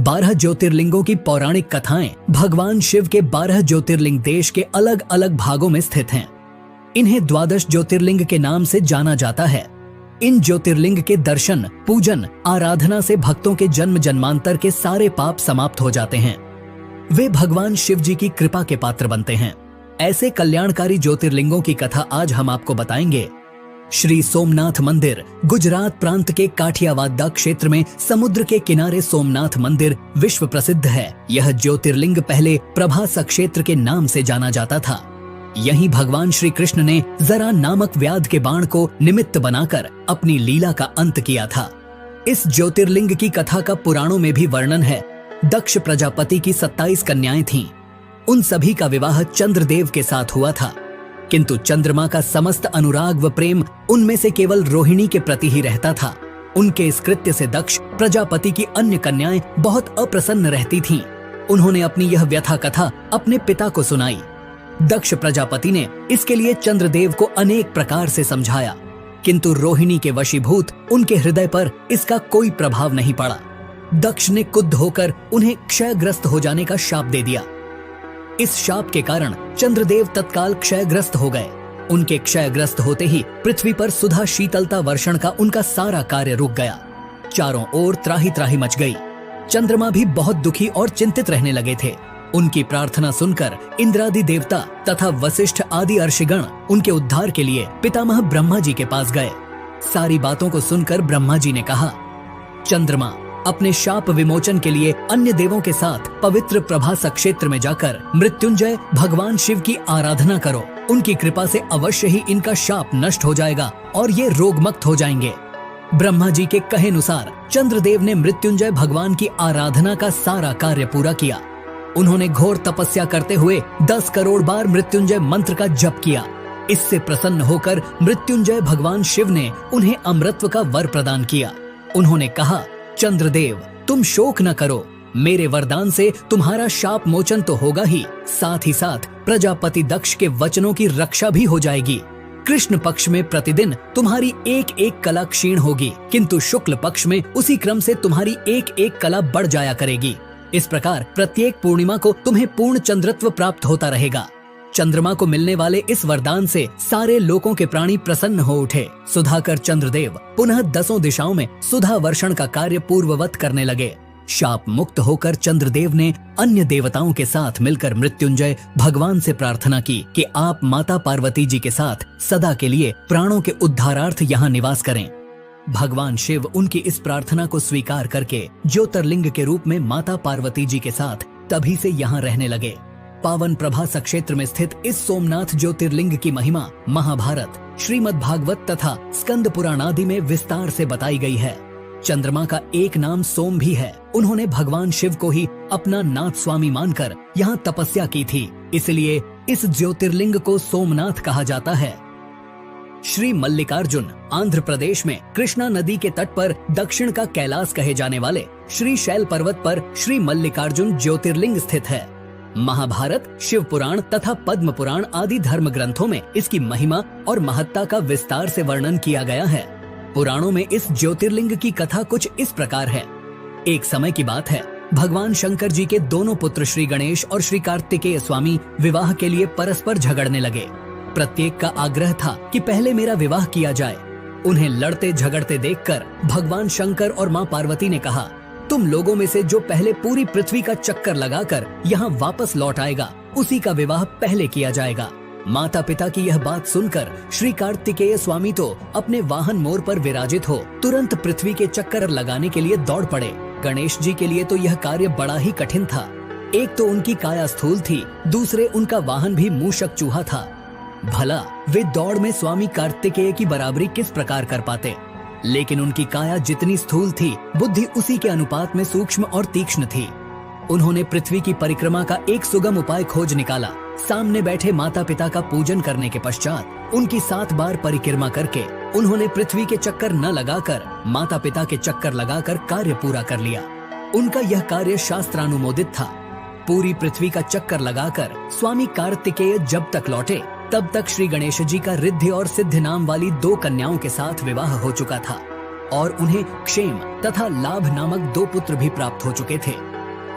12 ज्योतिर्लिंगों की पौराणिक कथाएं भगवान शिव के 12 ज्योतिर्लिंग देश के अलग अलग भागों में स्थित हैं। इन्हें द्वादश ज्योतिर्लिंग के नाम से जाना जाता है। इन ज्योतिर्लिंग के दर्शन, पूजन, आराधना से भक्तों के जन्म जन्मांतर के सारे पाप समाप्त हो जाते हैं। वे भगवान शिव जी की कृपा के पात्र बनते हैं। ऐसे कल्याणकारी ज्योतिर्लिंगों की कथा आज हम आपको बताएंगे। श्री सोमनाथ मंदिर गुजरात प्रांत के काठियावाड़ क्षेत्र में समुद्र के किनारे सोमनाथ मंदिर विश्व प्रसिद्ध है। यह ज्योतिर्लिंग पहले प्रभास क्षेत्र के नाम से जाना जाता था। यहीं भगवान श्री कृष्ण ने जरा नामक व्याध के बाण को निमित्त बनाकर अपनी लीला का अंत किया था। इस ज्योतिर्लिंग की कथा का पुराणों में भी वर्णन है। दक्ष प्रजापति की 27 कन्याएं थीं। उन सभी का विवाह चंद्रदेव के साथ हुआ था, किंतु चंद्रमा का समस्त अनुराग व प्रेम उनमें से केवल रोहिणी के प्रति ही रहता था। उनके इस कृत्य से दक्ष प्रजापति की अन्य कन्याएं बहुत अप्रसन्न रहती थीं। उन्होंने अपनी यह व्यथा कथा अपने पिता को सुनाई। दक्ष प्रजापति ने इसके लिए चंद्रदेव को अनेक प्रकार से समझाया, किंतु रोहिणी के वशीभूत उनके हृदय पर इसका कोई प्रभाव नहीं पड़ा। दक्ष ने क्रुद्ध होकर उन्हें क्षयग्रस्त हो जाने का शाप दे दिया। इस शाप के कारण चंद्रदेव तत्काल क्षयग्रस्त हो गए। उनके क्षयग्रस्त होते ही पृथ्वी पर सुधा शीतलता वर्षण का उनका सारा कार्य रुक गया। चारों ओर त्राही त्राही मच गई। चंद्रमा भी बहुत दुखी और चिंतित रहने लगे थे। उनकी प्रार्थना सुनकर इंद्रादि देवता तथा वशिष्ठ आदि अर्षिगण उनके उद्धार के लिए पितामह ब्रह्मा जी के पास गए। सारी बातों को सुनकर ब्रह्मा जी ने कहा, चंद्रमा, अपने शाप विमोचन के लिए अन्य देवों के साथ पवित्र प्रभास क्षेत्र में जाकर मृत्युंजय भगवान शिव की आराधना करो। उनकी कृपा से अवश्य ही इनका शाप नष्ट हो जाएगा और ये रोगमुक्त हो जाएंगे। ब्रह्मा जी के कहे अनुसार चंद्रदेव ने मृत्युंजय भगवान की आराधना का सारा कार्य पूरा किया। उन्होंने घोर तपस्या करते हुए 10 करोड़ बार मृत्युंजय मंत्र का जप किया। इससे प्रसन्न होकर मृत्युंजय भगवान शिव ने उन्हें अमृतत्व का वर प्रदान किया। उन्होंने कहा, चंद्रदेव, तुम शोक न करो। मेरे वरदान से तुम्हारा शाप मोचन तो होगा ही, साथ ही साथ प्रजापति दक्ष के वचनों की रक्षा भी हो जाएगी। कृष्ण पक्ष में प्रतिदिन तुम्हारी एक एक कला क्षीण होगी, किंतु शुक्ल पक्ष में उसी क्रम से तुम्हारी एक एक कला बढ़ जाया करेगी। इस प्रकार प्रत्येक पूर्णिमा को तुम्हें पूर्ण चंद्रत्व प्राप्त होता रहेगा। चंद्रमा को मिलने वाले इस वरदान से सारे लोकों के प्राणी प्रसन्न हो उठे। सुधाकर चंद्रदेव पुनः 10 दिशाओं में सुधा वर्षण का कार्य पूर्ववत करने लगे। शाप मुक्त होकर चंद्रदेव ने अन्य देवताओं के साथ मिलकर मृत्युंजय भगवान से प्रार्थना की कि आप माता पार्वती जी के साथ सदा के लिए प्राणों के उद्धारार्थ यहाँ निवास करें। भगवान शिव उनकी इस प्रार्थना को स्वीकार करके ज्योतिर्लिंग के रूप में माता पार्वती जी के साथ तभी से यहाँ रहने लगे। पावन प्रभास क्षेत्र में स्थित इस सोमनाथ ज्योतिर्लिंग की महिमा महाभारत, श्रीमद् भागवत तथा स्कंद पुराण आदि में विस्तार से बताई गई है। चंद्रमा का एक नाम सोम भी है। उन्होंने भगवान शिव को ही अपना नाथ स्वामी मानकर यहाँ तपस्या की थी, इसलिए इस ज्योतिर्लिंग को सोमनाथ कहा जाता है। श्री मल्लिकार्जुन आंध्र प्रदेश में कृष्णा नदी के तट पर दक्षिण का कैलाश कहे जाने वाले श्री शैल पर्वत पर श्री मल्लिकार्जुन ज्योतिर्लिंग स्थित है। महाभारत, शिव पुराण तथा पद्म पुराण आदि धर्म ग्रंथों में इसकी महिमा और महत्ता का विस्तार से वर्णन किया गया है। पुराणों में इस ज्योतिर्लिंग की कथा कुछ इस प्रकार है। एक समय की बात है, भगवान शंकर जी के दोनों पुत्र श्री गणेश और श्री कार्तिकेय स्वामी विवाह के लिए परस्पर झगड़ने लगे। प्रत्येक का आग्रह था कि पहले मेरा विवाह किया जाए। उन्हें लड़ते झगड़ते देखकर भगवान शंकर और मां पार्वती ने कहा, तुम लोगों में से जो पहले पूरी पृथ्वी का चक्कर लगाकर यहाँ वापस लौट आएगा, उसी का विवाह पहले किया जाएगा। माता पिता की यह बात सुनकर श्री कार्तिकेय स्वामी तो अपने वाहन मोर पर विराजित हो तुरंत पृथ्वी के चक्कर लगाने के लिए दौड़ पड़े। गणेश जी के लिए तो यह कार्य बड़ा ही कठिन था। एक तो उनकी काया स्थूल थी, दूसरे उनका वाहन भी मूषक चूहा था। भला वे दौड़ में स्वामी कार्तिकेय की बराबरी किस प्रकार कर पाते। लेकिन उनकी काया जितनी स्थूल थी, बुद्धि उसी के अनुपात में सूक्ष्म और तीक्ष्ण थी। उन्होंने पृथ्वी की परिक्रमा का एक सुगम उपाय खोज निकाला। सामने बैठे माता पिता का पूजन करने के पश्चात उनकी 7 बार परिक्रमा करके उन्होंने पृथ्वी के चक्कर न लगाकर माता पिता के चक्कर लगाकर कार्य पूरा कर लिया। उनका यह कार्य शास्त्रानुमोदित था। पूरी पृथ्वी का चक्कर लगाकर स्वामी कार्तिकेय जब तक लौटे तब तक श्री गणेश जी का रिद्धि और सिद्धि नाम वाली 2 कन्याओं के साथ विवाह हो चुका था और उन्हें क्षेम तथा लाभ नामक 2 पुत्र भी प्राप्त हो चुके थे।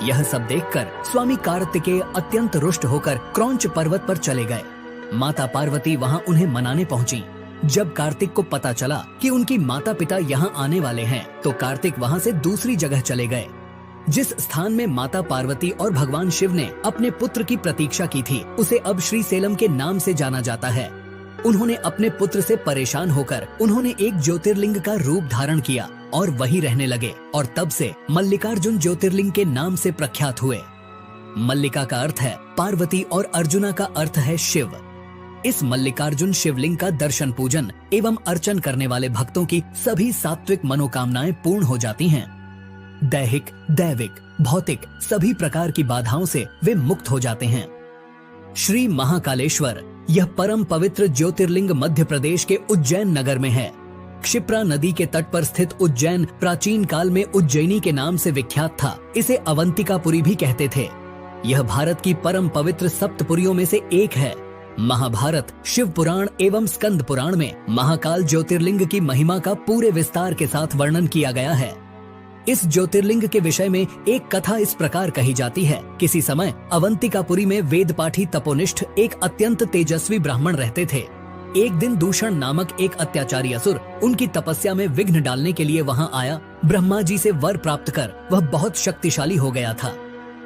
यह सब देखकर स्वामी कार्तिकेय अत्यंत रुष्ट होकर क्रौंच पर्वत पर चले गए। माता पार्वती वहां उन्हें मनाने पहुंची। जब कार्तिक को पता चला कि उनकी माता पिता यहाँ आने वाले हैं, तो कार्तिक वहां से दूसरी जगह चले गए। जिस स्थान में माता पार्वती और भगवान शिव ने अपने पुत्र की प्रतीक्षा की थी, उसे अब श्रीसेलम के नाम से जाना जाता है। उन्होंने अपने पुत्र से परेशान होकर उन्होंने एक ज्योतिर्लिंग का रूप धारण किया और वहीं रहने लगे, और तब से मल्लिकार्जुन ज्योतिर्लिंग के नाम से प्रख्यात हुए। मल्लिका का अर्थ है पार्वती और अर्जुना का अर्थ है शिव। इस मल्लिकार्जुन शिवलिंग का दर्शन पूजन एवं अर्चन करने वाले भक्तों की सभी सात्विक मनोकामनाएं पूर्ण हो जाती हैं। दैहिक, दैविक, भौतिक सभी प्रकार की बाधाओं से वे मुक्त हो जाते हैं। श्री महाकालेश्वर यह परम पवित्र ज्योतिर्लिंग मध्य प्रदेश के उज्जैन नगर में है। क्षिप्रा नदी के तट पर स्थित उज्जैन प्राचीन काल में उज्जैनी के नाम से विख्यात था। इसे अवंतिकापुरी भी कहते थे। यह भारत की परम पवित्र सप्तपुरियों में से एक है। महाभारत, शिव पुराण एवं स्कंद पुराण में महाकाल ज्योतिर्लिंग की महिमा का पूरे विस्तार के साथ वर्णन किया गया है। इस ज्योतिर्लिंग के विषय में एक कथा इस प्रकार कही जाती है। किसी समय अवंतिकापुरी में वेदपाठी तपोनिष्ठ एक अत्यंत तेजस्वी ब्राह्मण रहते थे। एक दिन दूषण नामक एक अत्याचारी असुर उनकी तपस्या में विघ्न डालने के लिए वहां आया। ब्रह्मा जी से वर प्राप्त कर वह बहुत शक्तिशाली हो गया था।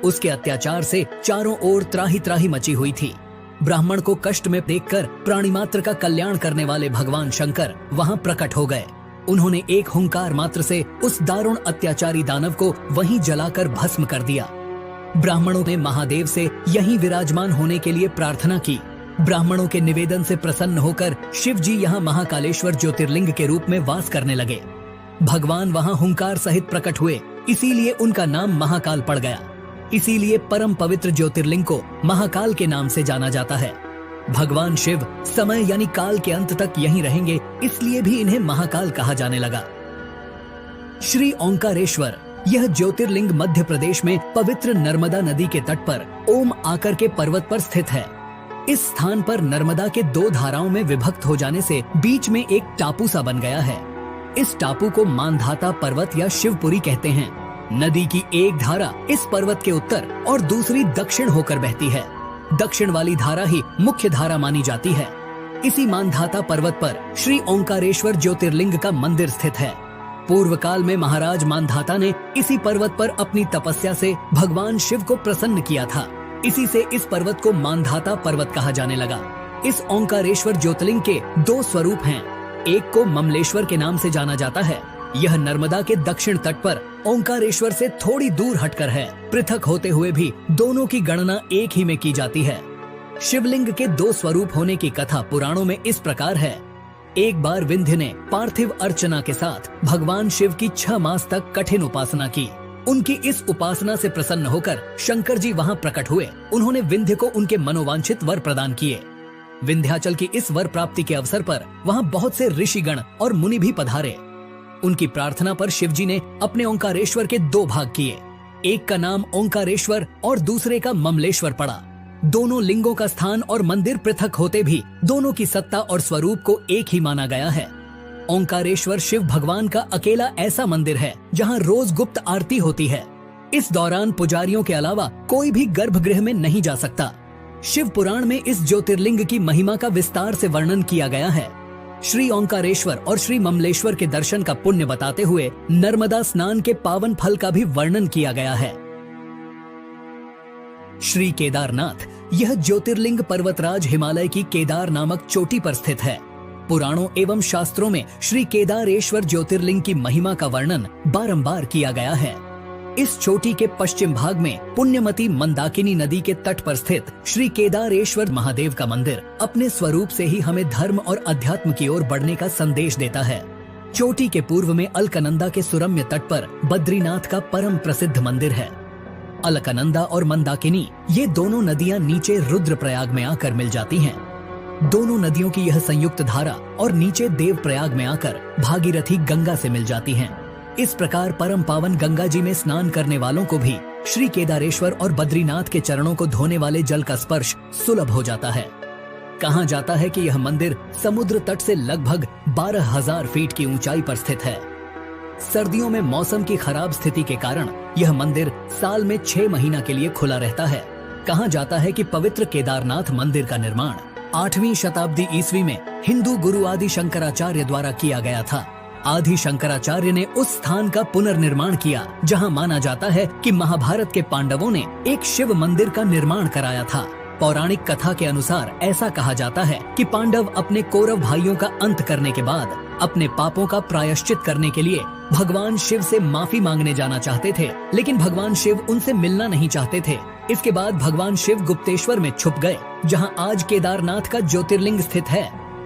उसके अत्याचार से चारों ओर त्राही त्राही मची हुई थी। ब्राह्मण को कष्ट में देखकर प्राणी मात्र का कल्याण करने वाले भगवान शंकर वहां प्रकट हो गए। उन्होंने एक हुंकार मात्र से उस दारुण अत्याचारी दानव को वहीं जलाकर भस्म कर दिया। ब्राह्मणों ने महादेव से यहीं विराजमान होने के लिए प्रार्थना की। ब्राह्मणों के निवेदन से प्रसन्न होकर शिव जी यहाँ महाकालेश्वर ज्योतिर्लिंग के रूप में वास करने लगे। भगवान वहाँ हुंकार सहित प्रकट हुए, इसीलिए उनका नाम महाकाल पड़ गया। इसीलिए परम पवित्र ज्योतिर्लिंग को महाकाल के नाम से जाना जाता है। भगवान शिव समय यानी काल के अंत तक यहीं रहेंगे, इसलिए भी इन्हें महाकाल कहा जाने लगा। श्री ओंकारेश्वर यह ज्योतिर्लिंग मध्य प्रदेश में पवित्र नर्मदा नदी के तट पर ओम आकर के पर्वत पर स्थित है। इस स्थान पर नर्मदा के दो धाराओं में विभक्त हो जाने से बीच में एक टापू सा बन गया है। इस टापू को मानधाता पर्वत या शिवपुरी कहते हैं। नदी की एक धारा इस पर्वत के उत्तर और दूसरी दक्षिण होकर बहती है। दक्षिण वाली धारा ही मुख्य धारा मानी जाती है। इसी मानधाता पर्वत पर श्री ओंकारेश्वर ज्योतिर्लिंग का मंदिर स्थित है। पूर्व काल में महाराज मानधाता ने इसी पर्वत पर अपनी तपस्या से भगवान शिव को प्रसन्न किया था। इसी से इस पर्वत को मानधाता पर्वत कहा जाने लगा। इस ओंकारेश्वर ज्योतिर्लिंग के दो स्वरूप हैं। एक को ममलेश्वर के नाम से जाना जाता है। यह नर्मदा के दक्षिण तट पर ओंकारेश्वर से थोड़ी दूर हटकर है। पृथक होते हुए भी दोनों की गणना एक ही में की जाती है। शिवलिंग के दो स्वरूप होने की कथा पुराणों में इस प्रकार है। एक बार विंध्य ने पार्थिव अर्चना के साथ भगवान शिव की 6 मास तक कठिन उपासना की। उनकी इस उपासना से प्रसन्न होकर शंकर जी वहां प्रकट हुए। उन्होंने विंध्य को उनके मनोवांछित वर प्रदान किए। विंध्याचल की इस वर प्राप्ति के अवसर पर वहां बहुत से ऋषिगण और मुनि भी पधारे। उनकी प्रार्थना पर शिवजी ने अपने ओंकारेश्वर के 2 भाग किए। एक का नाम ओंकारेश्वर और दूसरे का ममलेश्वर पड़ा। दोनों लिंगों का स्थान और मंदिर पृथक होते भी दोनों की सत्ता और स्वरूप को एक ही माना गया है। ओंकारेश्वर शिव भगवान का अकेला ऐसा मंदिर है जहां रोज गुप्त आरती होती है। इस दौरान पुजारियों के अलावा कोई भी गर्भगृह में नहीं जा सकता। शिव पुराण में इस ज्योतिर्लिंग की महिमा का विस्तार से वर्णन किया गया है। श्री ओंकारेश्वर और श्री ममलेश्वर के दर्शन का पुण्य बताते हुए नर्मदा स्नान के पावन फल का भी वर्णन किया गया है। श्री केदारनाथ यह ज्योतिर्लिंग पर्वतराज हिमालय की केदार नामक चोटी पर स्थित है। पुराणों एवं शास्त्रों में श्री केदारेश्वर ज्योतिर्लिंग की महिमा का वर्णन बारंबार किया गया है। इस चोटी के पश्चिम भाग में पुण्यमती मंदाकिनी नदी के तट पर स्थित श्री केदारेश्वर महादेव का मंदिर अपने स्वरूप से ही हमें धर्म और अध्यात्म की ओर बढ़ने का संदेश देता है। चोटी के पूर्व में अलकनंदा के सुरम्य तट पर बद्रीनाथ का परम प्रसिद्ध मंदिर है। अलकनंदा और मंदाकिनी ये दोनों नदियां नीचे रुद्रप्रयाग में आकर मिल जाती हैं। दोनों नदियों की यह संयुक्त धारा और नीचे देवप्रयाग में आकर भागीरथी गंगा से मिल जाती हैं। इस प्रकार परम पावन गंगा जी में स्नान करने वालों को भी श्री केदारेश्वर और बद्रीनाथ के चरणों को धोने वाले जल का स्पर्श सुलभ हो जाता है। कहा जाता है कि यह मंदिर समुद्र तट से लगभग 12,000 फीट की ऊंचाई पर स्थित है। सर्दियों में मौसम की खराब स्थिति के कारण यह मंदिर साल में 6 महीना के लिए खुला रहता है। कहा जाता है कि पवित्र केदारनाथ मंदिर का निर्माण 8वीं शताब्दी ईस्वी में हिंदू गुरु आदि शंकराचार्य द्वारा किया गया था। आदि शंकराचार्य ने उस स्थान का पुनर्निर्माण किया जहां माना जाता है कि महाभारत के पांडवों ने एक शिव मंदिर का निर्माण कराया था। पौराणिक कथा के अनुसार ऐसा कहा जाता है कि पांडव अपने कौरव भाइयों का अंत करने के बाद अपने पापों का प्रायश्चित करने के लिए भगवान शिव से माफी मांगने जाना चाहते थे, लेकिन भगवान शिव उनसे मिलना नहीं चाहते थे। इसके बाद भगवान शिव गुप्तेश्वर में छुप गए, जहां आज केदारनाथ का ज्योतिर्लिंग स्थित है।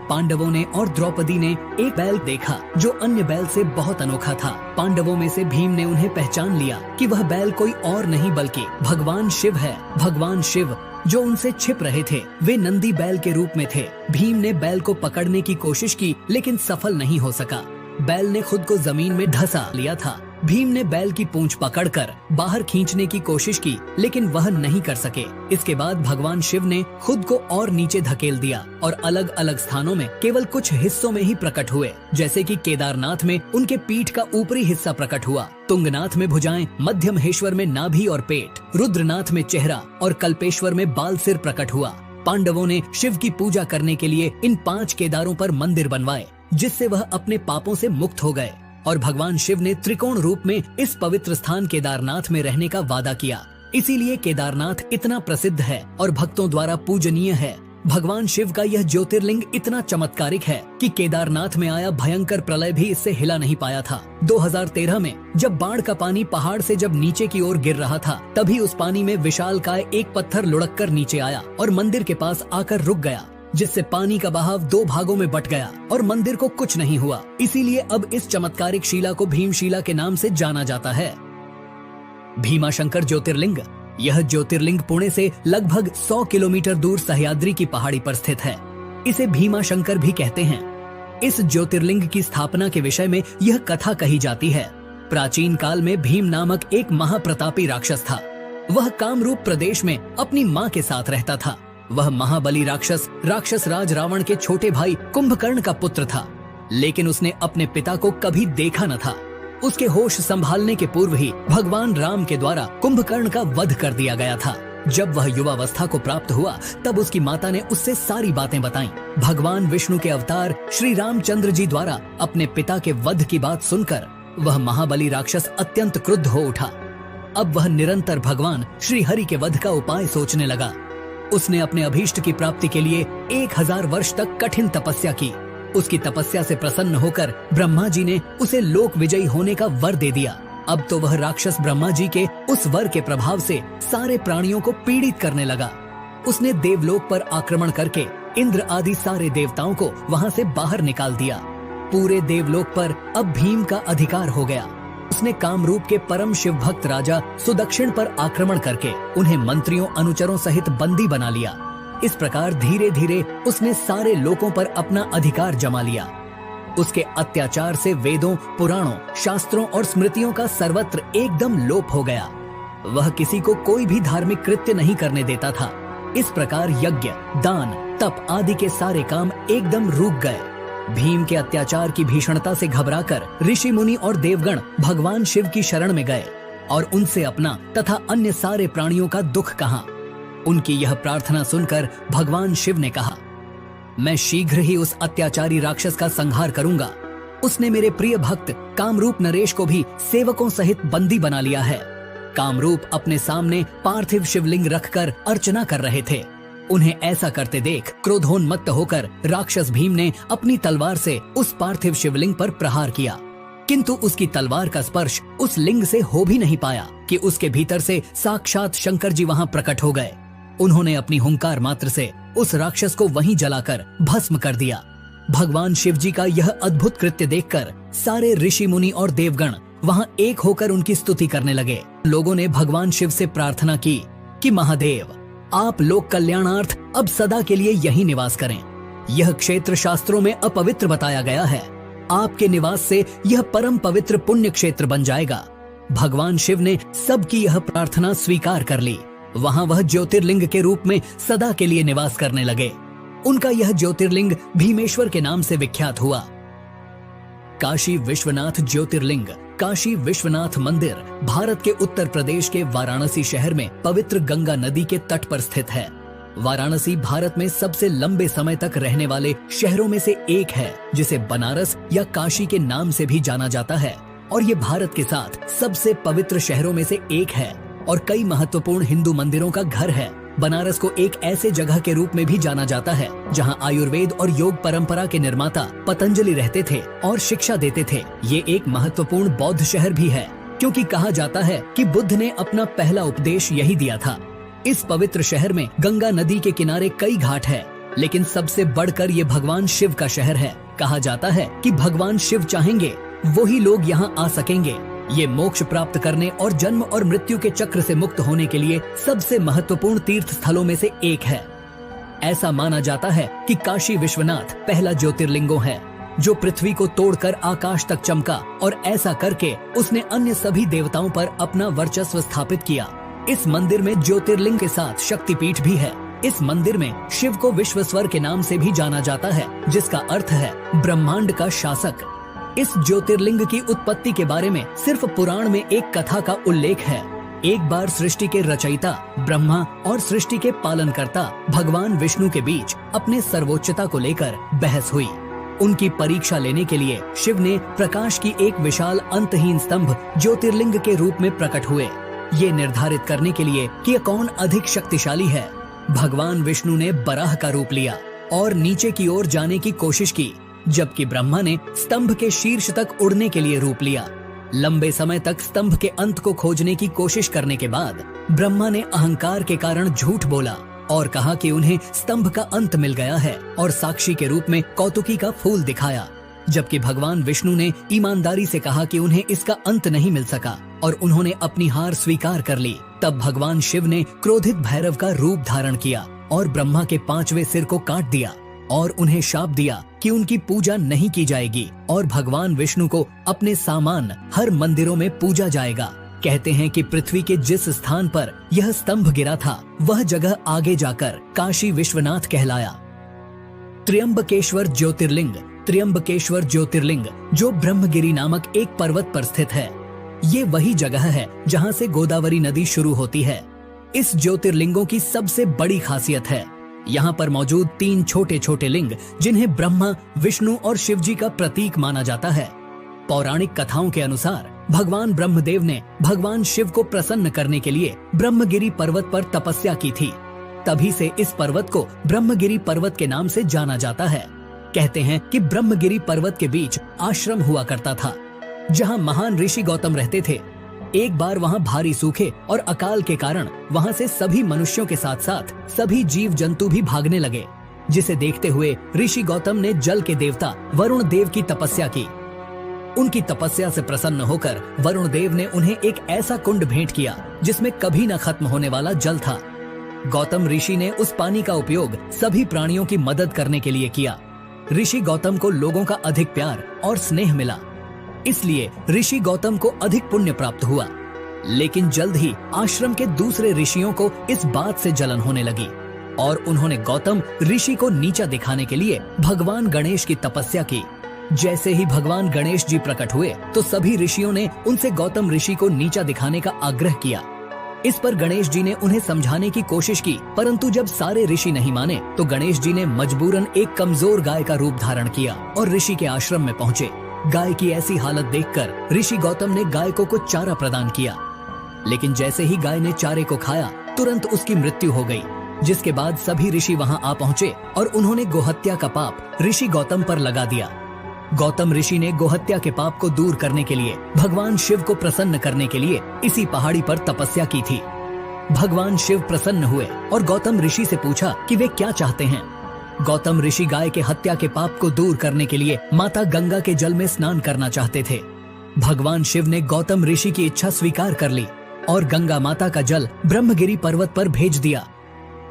पांडवों ने और द्रौपदी ने एक बैल देखा जो अन्य बैल से बहुत अनोखा था। पांडवों में से भीम ने उन्हें पहचान लिया कि वह बैल कोई और नहीं बल्कि भगवान शिव है। भगवान शिव जो उनसे छिप रहे थे वे नंदी बैल के रूप में थे। भीम ने बैल को पकड़ने की कोशिश की लेकिन सफल नहीं हो सका। बैल ने खुद को जमीन में धंसा लिया था। भीम ने बैल की पूंछ पकड़कर बाहर खींचने की कोशिश की लेकिन वह नहीं कर सके। इसके बाद भगवान शिव ने खुद को और नीचे धकेल दिया और अलग अलग स्थानों में केवल कुछ हिस्सों में ही प्रकट हुए, जैसे कि केदारनाथ में उनके पीठ का ऊपरी हिस्सा प्रकट हुआ, तुंगनाथ में भुजाएं, मध्य महेश्वर में नाभि और पेट, रुद्रनाथ में चेहरा और कल्पेश्वर में बाल सिर प्रकट हुआ। पांडवों ने शिव की पूजा करने के लिए इन 5 केदारों पर मंदिर बनवाए, जिससे वह अपने पापों से मुक्त हो गए और भगवान शिव ने त्रिकोण रूप में इस पवित्र स्थान केदारनाथ में रहने का वादा किया। इसीलिए केदारनाथ इतना प्रसिद्ध है और भक्तों द्वारा पूजनीय है। भगवान शिव का यह ज्योतिर्लिंग इतना चमत्कारिक है कि केदारनाथ में आया भयंकर प्रलय भी इससे हिला नहीं पाया था। 2013 में जब बाढ़ का पानी पहाड़ से जब नीचे की ओर गिर रहा था, तभी उस पानी में विशालकाय एक पत्थर लुढ़क कर नीचे आया और मंदिर के पास आकर रुक गया, जिससे पानी का बहाव 2 भागों में बट गया और मंदिर को कुछ नहीं हुआ। इसीलिए अब इस चमत्कारिक शिला को भीमशिला के नाम से जाना जाता है। भीमाशंकर ज्योतिर्लिंग। यह ज्योतिर्लिंग पुणे से लगभग 100 किलोमीटर दूर सह्याद्री की पहाड़ी पर स्थित है। इसे भीमाशंकर भी कहते हैं। इस ज्योतिर्लिंग की स्थापना के विषय में यह कथा कही जाती है। प्राचीन काल में भीम नामक एक महाप्रतापी राक्षस था। वह कामरूप प्रदेश में अपनी माँ के साथ रहता था। वह महाबली राक्षस राज रावण के छोटे भाई कुंभकर्ण का पुत्र था, लेकिन उसने अपने पिता को कभी देखा न था। उसके होश संभालने के पूर्व ही भगवान राम के द्वारा कुंभकर्ण का वध कर दिया गया था। जब वह युवावस्था को प्राप्त हुआ तब उसकी माता ने उससे सारी बातें बताईं। भगवान विष्णु के अवतार श्री रामचंद्र जी द्वारा अपने पिता के वध की बात सुनकर वह महाबली राक्षस अत्यंत क्रुद्ध हो उठा। अब वह निरंतर भगवान श्री हरि के वध का उपाय सोचने लगा। उसने अपने अभीष्ट की प्राप्ति के लिए 1000 वर्ष तक कठिन तपस्या की। उसकी तपस्या से प्रसन्न होकर ब्रह्मा जी ने उसे लोक विजयी होने का वर दे दिया। अब तो वह राक्षस ब्रह्मा जी के उस वर के प्रभाव से सारे प्राणियों को पीड़ित करने लगा। उसने देवलोक पर आक्रमण करके इंद्र आदि सारे देवताओं को वहां से बाहर निकाल दिया। पूरे देवलोक पर अब भीम का अधिकार हो गया। उसने कामरूप के परम शिव भक्त राजा सुदक्षिण पर आक्रमण करके उन्हें मंत्रियों अनुचरों सहित बंदी बना लिया। इस प्रकार धीरे धीरे उसने सारे लोकों पर अपना अधिकार जमा लिया। उसके अत्याचार से वेदों, पुराणों, शास्त्रों और स्मृतियों का सर्वत्र एकदम लोप हो गया। वह किसी को कोई भी धार्मिक कृत्य नहीं करने देता था। इस प्रकार यज्ञ, दान, तप आदि के सारे काम एकदम रुक गए। भीम के अत्याचार की भीषणता से घबराकर ऋषि मुनि और देवगण भगवान शिव की शरण में गए और उनसे अपना तथा अन्य सारे प्राणियों का दुख कहा। उनकी यह प्रार्थना सुनकर भगवान शिव ने कहा, मैं शीघ्र ही उस अत्याचारी राक्षस का संहार करूंगा। उसने मेरे प्रिय भक्त कामरूप नरेश को भी सेवकों सहित बंदी बना लिया है। कामरूप अपने सामने पार्थिव शिवलिंग रखकर अर्चना कर रहे थे। उन्हें ऐसा करते देख क्रोधोन्मत्त होकर राक्षस भीम ने अपनी तलवार से उस पार्थिव शिवलिंग पर प्रहार किया, किंतु उसकी तलवार का स्पर्श उस लिंग से हो भी नहीं पाया कि उसके भीतर से साक्षात शंकर जी वहां प्रकट हो गए। उन्होंने अपनी हुंकार मात्र से उस राक्षस को वहीं जलाकर भस्म कर दिया। भगवान शिव जी का यह अद्भुत कृत्य देखकर सारे ऋषि मुनि और देवगण वहां एक होकर उनकी स्तुति करने लगे। लोगों ने भगवान शिव से प्रार्थना की कि महादेव, आप लोक कल्याणार्थ अब सदा के लिए यहीं निवास करें। यह क्षेत्र शास्त्रों में अपवित्र बताया गया है। आपके निवास से यह परम पवित्र पुण्य क्षेत्र बन जाएगा। भगवान शिव ने सबकी यह प्रार्थना स्वीकार कर ली। वहां वह ज्योतिर्लिंग के रूप में सदा के लिए निवास करने लगे। उनका यह ज्योतिर्लिंग भीमेश्वर के नाम से विख्यात हुआ। काशी विश्वनाथ ज्योतिर्लिंग। काशी विश्वनाथ मंदिर भारत के उत्तर प्रदेश के वाराणसी शहर में पवित्र गंगा नदी के तट पर स्थित है। वाराणसी भारत में सबसे लंबे समय तक रहने वाले शहरों में से एक है, जिसे बनारस या काशी के नाम से भी जाना जाता है, और ये भारत के साथ सबसे पवित्र शहरों में से एक है और कई महत्वपूर्ण हिंदू मंदिरों का घर है। बनारस को एक ऐसे जगह के रूप में भी जाना जाता है जहां आयुर्वेद और योग परंपरा के निर्माता पतंजलि रहते थे और शिक्षा देते थे। ये एक महत्वपूर्ण बौद्ध शहर भी है, क्योंकि कहा जाता है कि बुद्ध ने अपना पहला उपदेश यही दिया था। इस पवित्र शहर में गंगा नदी के किनारे कई घाट है, लेकिन सबसे बढ़कर ये भगवान शिव का शहर है। कहा जाता है कि भगवान शिव चाहेंगे वही लोग यहाँ आ सकेंगे। ये मोक्ष प्राप्त करने और जन्म और मृत्यु के चक्र से मुक्त होने के लिए सबसे महत्वपूर्ण तीर्थ स्थलों में से एक है। ऐसा माना जाता है कि काशी विश्वनाथ पहला ज्योतिर्लिंगो है जो पृथ्वी को तोड़कर आकाश तक चमका, और ऐसा करके उसने अन्य सभी देवताओं पर अपना वर्चस्व स्थापित किया। इस मंदिर में ज्योतिर्लिंग के साथ शक्तिपीठ भी है। इस मंदिर में शिव को विश्वेश्वर के नाम से भी जाना जाता है, जिसका अर्थ है ब्रह्मांड का शासक। इस ज्योतिर्लिंग की उत्पत्ति के बारे में सिर्फ पुराण में एक कथा का उल्लेख है। एक बार सृष्टि के रचयिता ब्रह्मा और सृष्टि के पालनकर्ता भगवान विष्णु के बीच अपने सर्वोच्चता को लेकर बहस हुई। उनकी परीक्षा लेने के लिए शिव ने प्रकाश की एक विशाल अंतहीन स्तंभ ज्योतिर्लिंग के रूप में प्रकट हुए, ये निर्धारित करने के लिए कि कौन अधिक शक्तिशाली है। भगवान विष्णु ने बराह का रूप लिया और नीचे की ओर जाने की कोशिश की, जबकि ब्रह्मा ने स्तंभ के शीर्ष तक उड़ने के लिए रूप लिया। लंबे समय तक स्तंभ के अंत को खोजने की कोशिश करने के बाद ब्रह्मा ने अहंकार के कारण झूठ बोला और कहा कि उन्हें स्तंभ का अंत मिल गया है, और साक्षी के रूप में कौतुकी का फूल दिखाया। जबकि भगवान विष्णु ने ईमानदारी से कहा कि उन्हें इसका अंत नहीं मिल सका और उन्होंने अपनी हार स्वीकार कर ली। तब भगवान शिव ने क्रोधित भैरव का रूप धारण किया और ब्रह्मा के 5वें सिर को काट दिया और उन्हें शाप दिया कि उनकी पूजा नहीं की जाएगी और भगवान विष्णु को अपने सामान हर मंदिरों में पूजा जाएगा। कहते हैं कि पृथ्वी के जिस स्थान पर यह स्तंभ गिरा था वह जगह आगे जाकर काशी विश्वनाथ कहलाया। त्र्यंबकेश्वर ज्योतिर्लिंग त्र्यंबकेश्वर ज्योतिर्लिंग जो ब्रह्मगिरी नामक एक पर्वत पर स्थित है, ये वही जगह है जहाँ से गोदावरी नदी शुरू होती है। इस ज्योतिर्लिंगों की सबसे बड़ी खासियत है यहाँ पर मौजूद 3 छोटे छोटे लिंग, जिन्हें ब्रह्मा, विष्णु और शिव जी का प्रतीक माना जाता है। पौराणिक कथाओं के अनुसार भगवान ब्रह्मदेव ने भगवान शिव को प्रसन्न करने के लिए ब्रह्मगिरी पर्वत पर तपस्या की थी। तभी से इस पर्वत को ब्रह्मगिरी पर्वत के नाम से जाना जाता है। कहते हैं कि ब्रह्मगिरी पर्वत के बीच आश्रम हुआ करता था, जहाँ महान ऋषि गौतम रहते थे। एक बार वहाँ भारी सूखे और अकाल के कारण वहाँ से सभी मनुष्यों के साथ साथ सभी जीव जंतु भी भागने लगे, जिसे देखते हुए ऋषि गौतम ने जल के देवता वरुण देव की तपस्या की। उनकी तपस्या से प्रसन्न होकर वरुण देव ने उन्हें एक ऐसा कुंड भेंट किया जिसमें कभी न खत्म होने वाला जल था। गौतम ऋषि ने उस पानी का उपयोग सभी प्राणियों की मदद करने के लिए किया। ऋषि गौतम को लोगों का अधिक प्यार और स्नेह मिला, इसलिए ऋषि गौतम को अधिक पुण्य प्राप्त हुआ। लेकिन जल्द ही आश्रम के दूसरे ऋषियों को इस बात से जलन होने लगी और उन्होंने गौतम ऋषि को नीचा दिखाने के लिए भगवान गणेश की तपस्या की। जैसे ही भगवान गणेश जी प्रकट हुए तो सभी ऋषियों ने उनसे गौतम ऋषि को नीचा दिखाने का आग्रह किया। इस पर गणेश जी ने उन्हें समझाने की कोशिश की, परंतु जब सारे ऋषि नहीं माने तो गणेश जी ने मजबूरन एक कमजोर गाय का रूप धारण किया और ऋषि के आश्रम में पहुँचे। गाय की ऐसी हालत देखकर ऋषि गौतम ने गाय को कुछ चारा प्रदान किया, लेकिन जैसे ही गाय ने चारे को खाया तुरंत उसकी मृत्यु हो गई। जिसके बाद सभी ऋषि वहां आ पहुंचे और उन्होंने गोहत्या का पाप ऋषि गौतम पर लगा दिया। गौतम ऋषि ने गोहत्या के पाप को दूर करने के लिए भगवान शिव को प्रसन्न करने के लिए इसी पहाड़ी पर तपस्या की थी। भगवान शिव प्रसन्न हुए और गौतम ऋषि से पूछा कि वे क्या चाहते हैं। गौतम ऋषि गाय के हत्या के पाप को दूर करने के लिए माता गंगा के जल में स्नान करना चाहते थे। भगवान शिव ने गौतम ऋषि की इच्छा स्वीकार कर ली और गंगा माता का जल ब्रह्मगिरी पर्वत पर भेज दिया।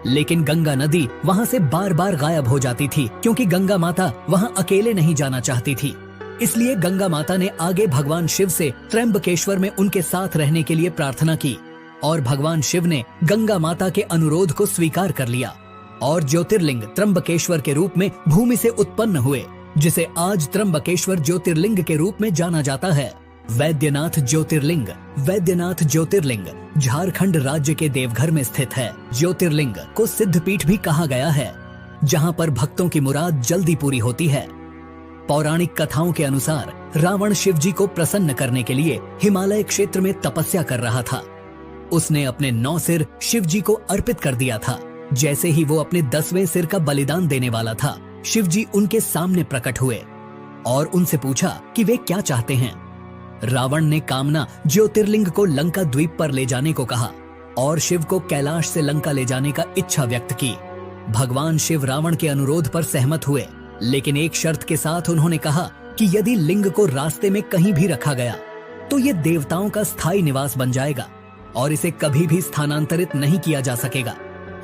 लेकिन गंगा नदी वहां से बार बार गायब हो जाती थी, क्योंकि गंगा माता वहां अकेले नहीं जाना चाहती थी। इसलिए गंगा माता ने आगे भगवान शिव से त्र्यंबकेश्वर में उनके साथ रहने के लिए प्रार्थना की और भगवान शिव ने गंगा माता के अनुरोध को स्वीकार कर लिया और ज्योतिर्लिंग त्र्यंबकेश्वर के रूप में भूमि से उत्पन्न हुए, जिसे आज त्र्यंबकेश्वर ज्योतिर्लिंग के रूप में जाना जाता है। वैद्यनाथ ज्योतिर्लिंग। वैद्यनाथ ज्योतिर्लिंग झारखंड राज्य के देवघर में स्थित है। ज्योतिर्लिंग को सिद्धपीठ भी कहा गया है, जहां पर भक्तों की मुराद जल्दी पूरी होती है। पौराणिक कथाओं के अनुसार रावण शिव जी को प्रसन्न करने के लिए हिमालय क्षेत्र में तपस्या कर रहा था। उसने अपने 9 सिर शिव जी को अर्पित कर दिया था। जैसे ही वो अपने 10वें सिर का बलिदान देने वाला था, शिव जी उनके सामने प्रकट हुए और उनसे पूछा कि वे क्या चाहते हैं। रावण ने कामना ज्योतिर्लिंग को लंका द्वीप पर ले जाने को कहा और शिव को कैलाश से लंका ले जाने का इच्छा व्यक्त की। भगवान शिव रावण के अनुरोध पर सहमत हुए, लेकिन एक शर्त के साथ उन्होंने कहा कि यदि लिंग को रास्ते में कहीं भी रखा गया तो ये देवताओं का स्थायी निवास बन जाएगा और इसे कभी भी स्थानांतरित नहीं किया जा सकेगा।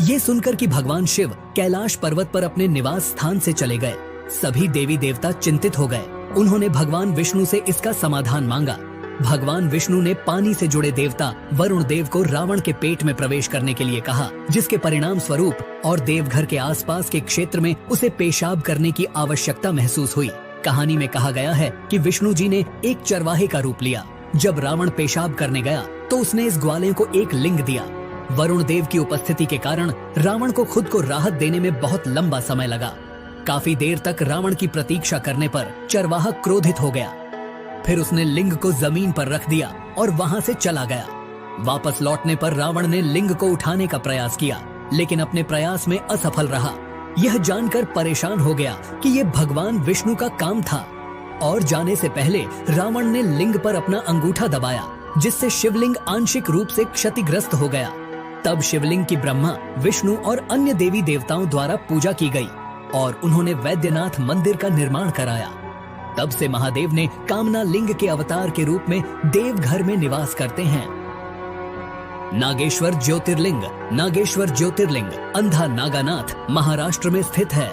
ये सुनकर कि भगवान शिव कैलाश पर्वत पर अपने निवास स्थान से चले गए, सभी देवी देवता चिंतित हो गए। उन्होंने भगवान विष्णु से इसका समाधान मांगा। भगवान विष्णु ने पानी से जुड़े देवता वरुण देव को रावण के पेट में प्रवेश करने के लिए कहा, जिसके परिणाम स्वरूप और देवघर के आसपास के क्षेत्र में उसे पेशाब करने की आवश्यकता महसूस हुई। कहानी में कहा गया है कि विष्णु जी ने एक चरवाहे का रूप लिया। जब रावण पेशाब करने गया तो उसने इस ग्वाले को एक लिंग दिया। वरुण देव की उपस्थिति के कारण रावण को खुद को राहत देने में बहुत लंबा समय लगा। काफी देर तक रावण की प्रतीक्षा करने पर चरवाहा क्रोधित हो गया। फिर उसने लिंग को जमीन पर रख दिया और वहां से चला गया। वापस लौटने पर रावण ने लिंग को उठाने का प्रयास किया, लेकिन अपने प्रयास में असफल रहा। यह जानकर परेशान हो गया कि ये भगवान विष्णु का काम था और जाने से पहले रावण ने लिंग पर अपना अंगूठा दबाया, जिससे शिवलिंग आंशिक रूप से क्षतिग्रस्त हो गया। तब शिवलिंग की ब्रह्मा, विष्णु और अन्य देवी देवताओं द्वारा पूजा की गई और उन्होंने वैद्यनाथ मंदिर का निर्माण कराया। तब से महादेव ने कामना लिंग के अवतार के रूप में देवघर में निवास करते हैं। नागेश्वर ज्योतिर्लिंग। नागेश्वर ज्योतिर्लिंग अंधा नागानाथ महाराष्ट्र में स्थित है।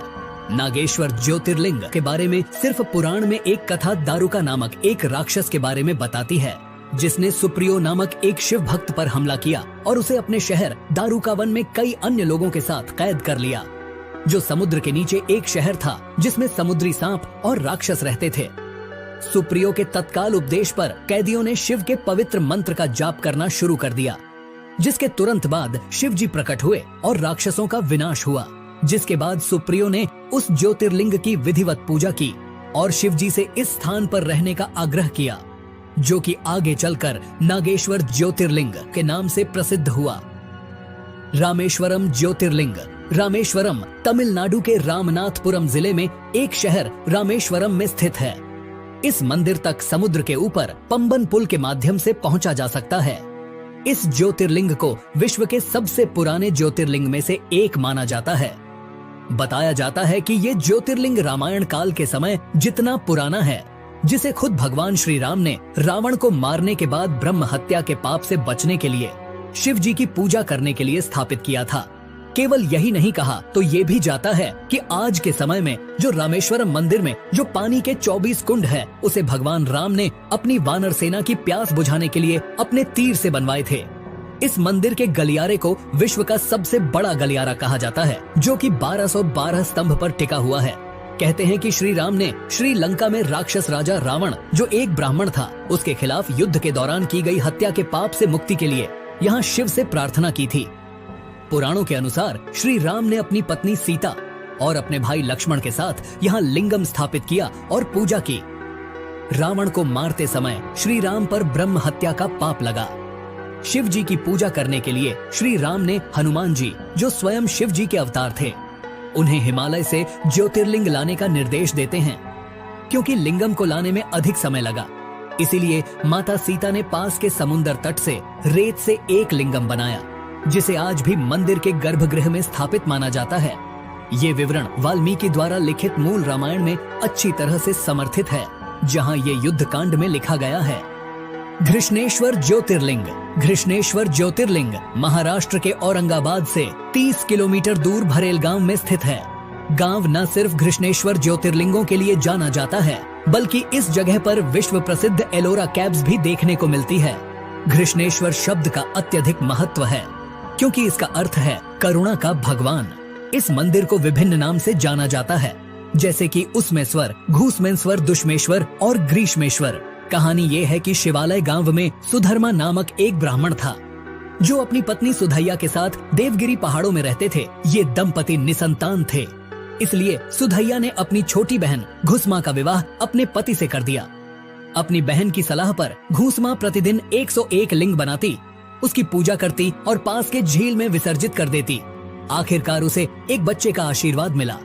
नागेश्वर ज्योतिर्लिंग के बारे में सिर्फ पुराण में एक कथा दारुका नामक एक राक्षस के बारे में बताती है, जिसने सुप्रियो नामक एक शिव भक्त पर हमला किया और उसे अपने शहर दारुकावन में कई अन्य लोगों के साथ कैद कर लिया, जो समुद्र के नीचे एक शहर था जिसमें समुद्री सांप और राक्षस रहते थे। सुप्रियो के तत्काल उपदेश पर कैदियों ने शिव के पवित्र मंत्र का जाप करना शुरू कर दिया, जिसके तुरंत बाद शिव जी प्रकट हुए और राक्षसों का विनाश हुआ। जिसके बाद सुप्रियो ने उस ज्योतिर्लिंग की विधिवत पूजा की और शिव जी से इस स्थान पर रहने का आग्रह किया, जो कि आगे चलकर नागेश्वर ज्योतिर्लिंग के नाम से प्रसिद्ध हुआ। रामेश्वरम ज्योतिर्लिंग। रामेश्वरम तमिलनाडु के रामनाथपुरम जिले में एक शहर रामेश्वरम में स्थित है। इस मंदिर तक समुद्र के ऊपर पंबन पुल के माध्यम से पहुंचा जा सकता है। इस ज्योतिर्लिंग को विश्व के सबसे पुराने ज्योतिर्लिंग में से एक माना जाता है। बताया जाता है कि ये ज्योतिर्लिंग रामायण काल के समय जितना पुराना है, जिसे खुद भगवान श्री राम ने रावण को मारने के बाद ब्रह्म हत्या के पाप से बचने के लिए शिव जी की पूजा करने के लिए स्थापित किया था। केवल यही नहीं कहा तो ये भी जाता है कि आज के समय में जो रामेश्वरम मंदिर में जो पानी के 24 कुंड है, उसे भगवान राम ने अपनी वानर सेना की प्यास बुझाने के लिए अपने तीर से बनवाए थे। इस मंदिर के गलियारे को विश्व का सबसे बड़ा गलियारा कहा जाता है, जो कि 1212 स्तंभ पर टिका हुआ है। कहते हैं कि श्री राम ने श्रीलंका में राक्षस राजा रावण, जो एक ब्राह्मण था, उसके खिलाफ युद्ध के दौरान की गई हत्या के पाप से मुक्ति के लिए यहाँ शिव से प्रार्थना की थी। पुराणों के अनुसार श्री राम ने अपनी पत्नी सीता और अपने भाई लक्ष्मण के साथ यहाँ लिंगम स्थापित किया और पूजा की। रावण को मारते समय श्री राम पर ब्रह्म हत्या का पाप लगा। शिव जी की पूजा करने के लिए श्री राम ने हनुमान जी, जो स्वयं शिव जी के अवतार थे, उन्हें हिमालय से ज्योतिर्लिंग लाने का निर्देश देते हैं। क्योंकि लिंगम को लाने में अधिक समय लगा, इसीलिए माता सीता ने पास के समुद्र तट से रेत से एक लिंगम बनाया, जिसे आज भी मंदिर के गर्भगृह में स्थापित माना जाता है। ये विवरण वाल्मीकि द्वारा लिखित मूल रामायण में अच्छी तरह से समर्थित है, जहां ये युद्ध कांड में लिखा गया है। घृष्णेश्वर ज्योतिर्लिंग। घृष्णेश्वर ज्योतिर्लिंग महाराष्ट्र के औरंगाबाद से 30 किलोमीटर दूर भरेल गांव में स्थित है। गांव न सिर्फ घृष्णेश्वर ज्योतिर्लिंगों के लिए जाना जाता है, बल्कि इस जगह पर विश्व प्रसिद्ध एलोरा कैव्स भी देखने को मिलती है। घृष्णेश्वर शब्द का अत्यधिक महत्व है, क्योंकि इसका अर्थ है करुणा का भगवान। इस मंदिर को विभिन्न नाम से जाना जाता है, जैसे कि उसमेश्वर, घूसमेश्वर, दुष्मेश्वर और ग्रीष्मेश्वर। कहानी ये है कि शिवालय गांव में सुधर्मा नामक एक ब्राह्मण था जो अपनी पत्नी सुधैया के साथ देवगिरी पहाड़ों में रहते थे। ये दंपति निसंतान थे, इसलिए सुधैया ने अपनी छोटी बहन घुसमा का विवाह अपने पति से कर दिया। अपनी बहन की सलाह पर घुसमा प्रतिदिन 101 लिंग बनाती, उसकी पूजा करती और पास के झील में विसर्जित कर देती। आखिरकार उसे एक बच्चे का आशीर्वाद मिला।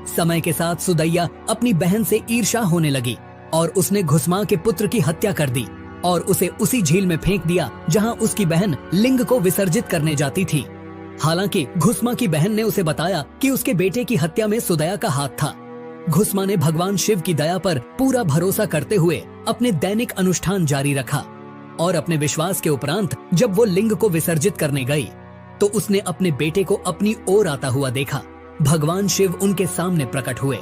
समय के साथ सुधैया अपनी बहन से ईर्ष्या होने लगी और उसने घुसमा के पुत्र की हत्या कर दी और उसे उसी झील में फेंक दिया जहां उसकी बहन लिंग को विसर्जित करने जाती थी। हालांकि घुसमा की बहन ने उसे बताया कि उसके बेटे की हत्या में सुधैया का हाथ था। घुसमा ने भगवान शिव की दया पर पूरा भरोसा करते हुए अपने दैनिक अनुष्ठान जारी रखा और अपने विश्वास के उपरांत जब वो लिंग को विसर्जित करने गई तो उसने अपने बेटे को अपनी ओर आता हुआ देखा। भगवान शिव उनके सामने प्रकट हुए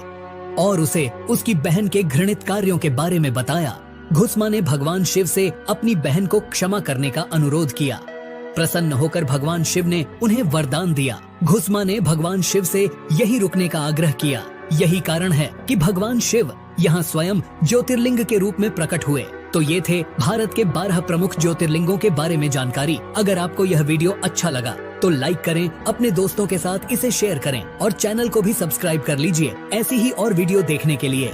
और उसे उसकी बहन के घृणित कार्यों के बारे में बताया। घुसमा ने भगवान शिव से अपनी बहन को क्षमा करने का अनुरोध किया। प्रसन्न होकर भगवान शिव ने उन्हें वरदान दिया। घुसमा ने भगवान शिव से यही रुकने का आग्रह किया। यही कारण है कि भगवान शिव यहाँ स्वयं ज्योतिर्लिंग के रूप में प्रकट हुए। तो ये थे भारत के 12 प्रमुख ज्योतिर्लिंगों के बारे में जानकारी। अगर आपको यह वीडियो अच्छा लगा तो लाइक करें, अपने दोस्तों के साथ इसे शेयर करें और चैनल को भी सब्सक्राइब कर लीजिए ऐसी ही और वीडियो देखने के लिए।